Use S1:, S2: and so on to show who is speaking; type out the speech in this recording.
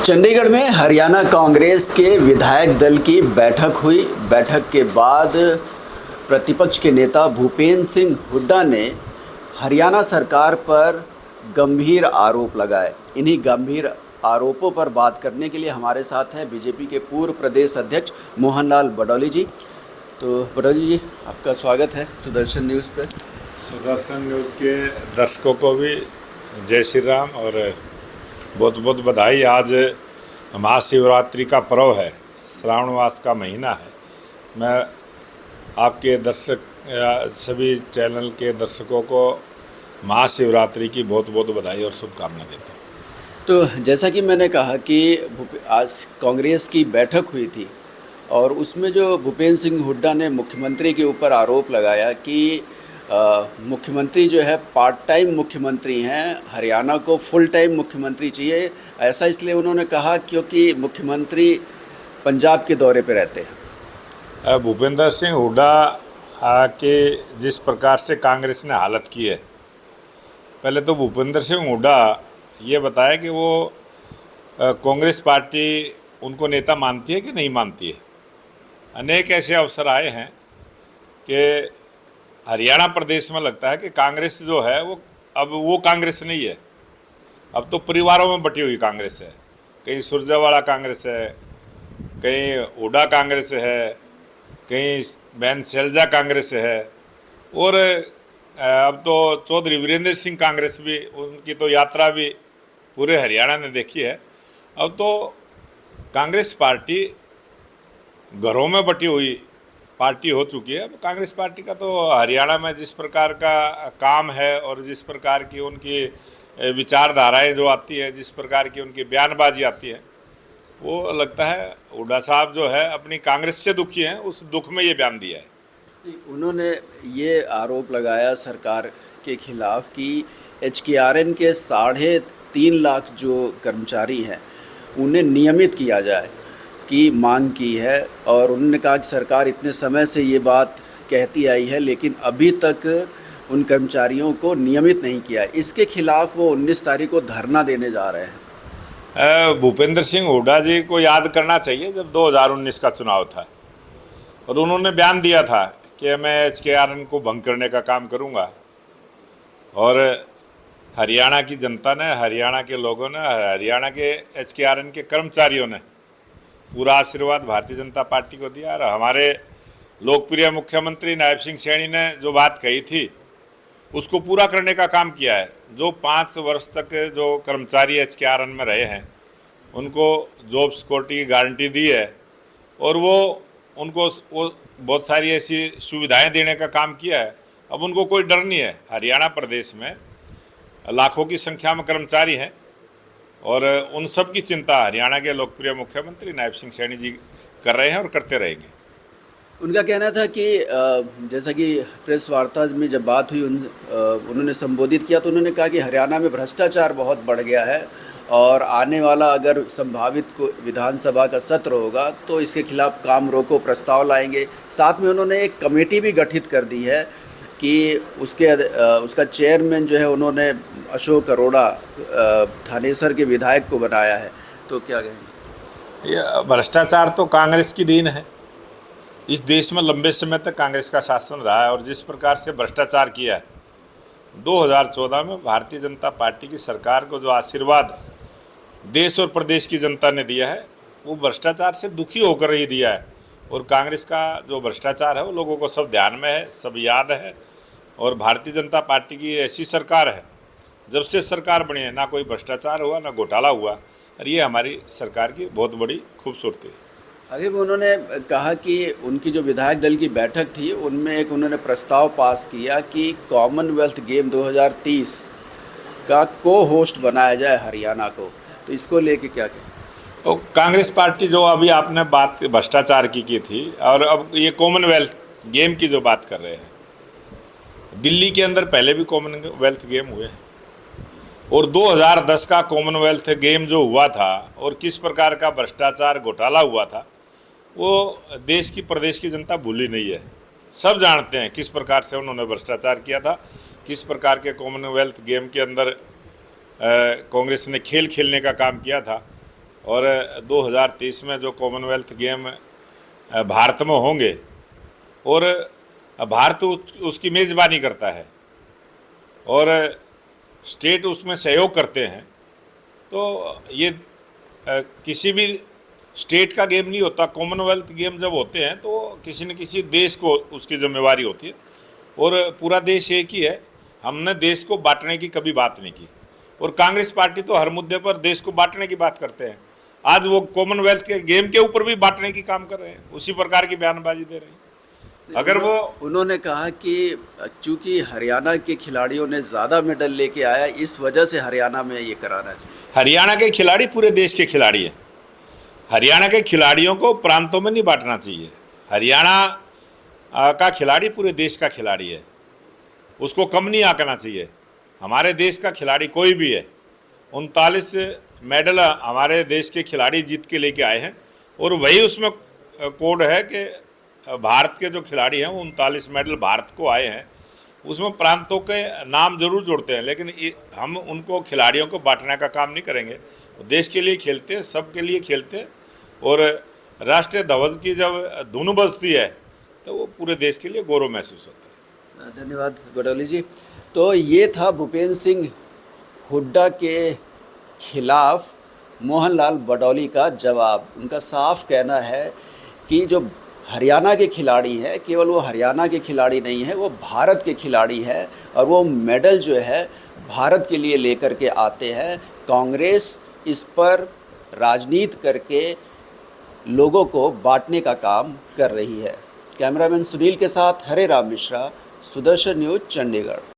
S1: चंडीगढ़ में हरियाणा कांग्रेस के विधायक दल की बैठक हुई। बैठक के बाद प्रतिपक्ष के नेता भूपेंद्र सिंह हुड्डा ने हरियाणा सरकार पर गंभीर आरोप लगाए। इन्हीं गंभीर आरोपों पर बात करने के लिए हमारे साथ हैं बीजेपी के पूर्व प्रदेश अध्यक्ष मोहनलाल बडौली जी। तो बडौली जी, आपका स्वागत है सुदर्शन न्यूज़ पर।
S2: सुदर्शन न्यूज़ के दर्शकों को भी जय श्री राम और बहुत बहुत बधाई। आज महाशिवरात्रि का पर्व है, श्रावण मास का महीना है। मैं आपके सभी चैनल के दर्शकों को महाशिवरात्रि की बहुत बहुत बधाई और शुभकामना देता हूँ।
S1: तो जैसा कि मैंने कहा कि आज कांग्रेस की बैठक हुई थी और उसमें जो भूपेंद्र सिंह हुड्डा ने मुख्यमंत्री के ऊपर आरोप लगाया कि मुख्यमंत्री जो है पार्ट टाइम मुख्यमंत्री हैं, हरियाणा को फुल टाइम मुख्यमंत्री चाहिए। ऐसा इसलिए उन्होंने कहा क्योंकि मुख्यमंत्री पंजाब के दौरे पे रहते हैं।
S2: भूपेंद्र सिंह हुड्डा के जिस प्रकार से कांग्रेस ने हालत की है, पहले तो भूपेंद्र सिंह हुड्डा ये बताया कि वो कांग्रेस पार्टी उनको नेता मानती है कि नहीं मानती है। अनेक ऐसे अवसर आए हैं कि हरियाणा प्रदेश में लगता है कि कांग्रेस जो है वो कांग्रेस नहीं है, अब तो परिवारों में बटी हुई कांग्रेस है। कहीं सुरजेवाला कांग्रेस है, कहीं हुड्डा कांग्रेस है, कहीं बहन शैलजा कांग्रेस है और अब तो चौधरी वीरेंद्र सिंह कांग्रेस भी, उनकी तो यात्रा भी पूरे हरियाणा ने देखी है। अब तो कांग्रेस पार्टी घरों में बटी हुई पार्टी हो चुकी है। कांग्रेस पार्टी का तो हरियाणा में जिस प्रकार का काम है और जिस प्रकार की उनकी विचारधाराएं जो आती है, जिस प्रकार की उनकी बयानबाजी आती है, वो लगता है हुड्डा साहब जो है अपनी कांग्रेस से दुखी हैं, उस दुख में ये बयान दिया है।
S1: उन्होंने ये आरोप लगाया सरकार के खिलाफ कि HKRN के 3.5 लाख जो कर्मचारी हैं उन्हें नियमित किया जाए की मांग की है। और उन्होंने कहा कि सरकार इतने समय से ये बात कहती आई है लेकिन अभी तक उन कर्मचारियों को नियमित नहीं किया है। इसके खिलाफ वो 19 तारीख को धरना देने जा रहे हैं।
S2: भूपेंद्र सिंह हुड्डा जी को याद करना चाहिए जब 2019 का चुनाव था और उन्होंने बयान दिया था कि मैं HKRN को भंग करने का काम करूंगा। और हरियाणा की जनता ने, हरियाणा के लोगों ने, हरियाणा के HKRN के कर्मचारियों ने पूरा आशीर्वाद भारतीय जनता पार्टी को दिया। और हमारे लोकप्रिय मुख्यमंत्री नायब सिंह सैनी ने जो बात कही थी उसको पूरा करने का काम किया है। जो 5 वर्ष तक जो कर्मचारी HKRN में रहे हैं उनको जॉब सिक्योरिटी की गारंटी दी है और वो बहुत सारी ऐसी सुविधाएं देने का काम किया है। अब उनको कोई डर नहीं है। हरियाणा प्रदेश में लाखों की संख्या में कर्मचारी हैं और उन सब की चिंता हरियाणा के लोकप्रिय मुख्यमंत्री नायब सिंह सैनी जी कर रहे हैं और करते रहेंगे।
S1: उनका कहना था कि जैसा कि प्रेस वार्ता में जब बात हुई उन्होंने संबोधित किया तो उन्होंने कहा कि हरियाणा में भ्रष्टाचार बहुत बढ़ गया है और आने वाला अगर संभावित विधानसभा का सत्र होगा तो इसके खिलाफ काम रोको प्रस्ताव लाएंगे। साथ में उन्होंने एक कमेटी भी गठित कर दी है कि उसका चेयरमैन जो है उन्होंने अशोक अरोड़ा थानेसर के विधायक को बनाया है। तो क्या कहेंगे?
S2: ये भ्रष्टाचार तो कांग्रेस की देन है। इस देश में लंबे समय तक कांग्रेस का शासन रहा है और जिस प्रकार से भ्रष्टाचार किया है, 2014 में भारतीय जनता पार्टी की सरकार को जो आशीर्वाद देश और प्रदेश की जनता ने दिया है वो भ्रष्टाचार से दुखी होकर ही दिया है। और कांग्रेस का जो भ्रष्टाचार है वो लोगों को सब ध्यान में है, सब याद है। और भारतीय जनता पार्टी की ऐसी सरकार है, जब से सरकार बनी है ना कोई भ्रष्टाचार हुआ ना घोटाला हुआ, और ये हमारी सरकार की बहुत बड़ी खूबसूरती है।
S1: आगे भी उन्होंने कहा कि उनकी जो विधायक दल की बैठक थी उनमें एक उन्होंने प्रस्ताव पास किया कि कॉमनवेल्थ गेम 2030 का को-होस्ट बनाया जाए हरियाणा को। तो इसको लेके क्या कहें?
S2: तो कांग्रेस पार्टी जो अभी आपने बात भ्रष्टाचार की थी और अब ये कॉमनवेल्थ गेम की जो बात कर रहे हैं, दिल्ली के अंदर पहले भी कॉमनवेल्थ गेम हुए हैं और 2010 का कॉमनवेल्थ गेम जो हुआ था और किस प्रकार का भ्रष्टाचार घोटाला हुआ था वो देश की प्रदेश की जनता भूली नहीं है। सब जानते हैं किस प्रकार से उन्होंने भ्रष्टाचार किया था, किस प्रकार के कॉमनवेल्थ गेम के अंदर कांग्रेस ने खेल खेलने का काम किया था और 2030 में जो कॉमनवेल्थ गेम भारत में होंगे और भारत उसकी मेज़बानी करता है और स्टेट उसमें सहयोग करते हैं, तो ये किसी भी स्टेट का गेम नहीं होता। कॉमनवेल्थ गेम जब होते हैं तो किसी न किसी देश को उसकी जिम्मेवारी होती है और पूरा देश एक ही है। हमने देश को बांटने की कभी बात नहीं की और कांग्रेस पार्टी तो हर मुद्दे पर देश को बांटने की बात करते हैं। आज वो कॉमनवेल्थ के गेम के ऊपर भी बांटने की काम कर रहे हैं, उसी प्रकार की बयानबाजी दे रहे हैं। अगर वो
S1: उन्होंने कहा कि चूंकि हरियाणा के खिलाड़ियों ने ज़्यादा मेडल लेके आया, इस वजह से हरियाणा में ये कराना चाहिए।
S2: हरियाणा के खिलाड़ी पूरे देश के खिलाड़ी हैं। हरियाणा के खिलाड़ियों को प्रांतों में नहीं बांटना चाहिए। हरियाणा का खिलाड़ी पूरे देश का खिलाड़ी है, उसको कम नहीं आंकना चाहिए। हमारे देश का खिलाड़ी कोई भी है, 39 मेडल हमारे देश के खिलाड़ी जीत के लेके आए हैं और वही उसमें कोड है कि भारत के जो खिलाड़ी हैं वो 39 मेडल भारत को आए हैं। उसमें प्रांतों के नाम जरूर जोड़ते हैं, लेकिन हम उनको खिलाड़ियों को बांटने का काम नहीं करेंगे। वो देश के लिए खेलते हैं, सबके लिए खेलते हैं और राष्ट्रीय ध्वज की जब धुन बजती है तो वो पूरे देश के लिए गौरव महसूस होता है।
S1: धन्यवाद बडौली जी। तो ये था भूपेंद्र सिंह हुड्डा के खिलाफ मोहनलाल बडौली का जवाब। उनका साफ कहना है कि जो हरियाणा के खिलाड़ी हैं, केवल वो हरियाणा के खिलाड़ी नहीं है, वो भारत के खिलाड़ी हैं और वो मेडल जो है भारत के लिए लेकर के आते हैं। कांग्रेस इस पर राजनीति करके लोगों को बांटने का काम कर रही है। कैमरामैन सुनील के साथ हरे राम मिश्रा, सुदर्शन न्यूज़, चंडीगढ़।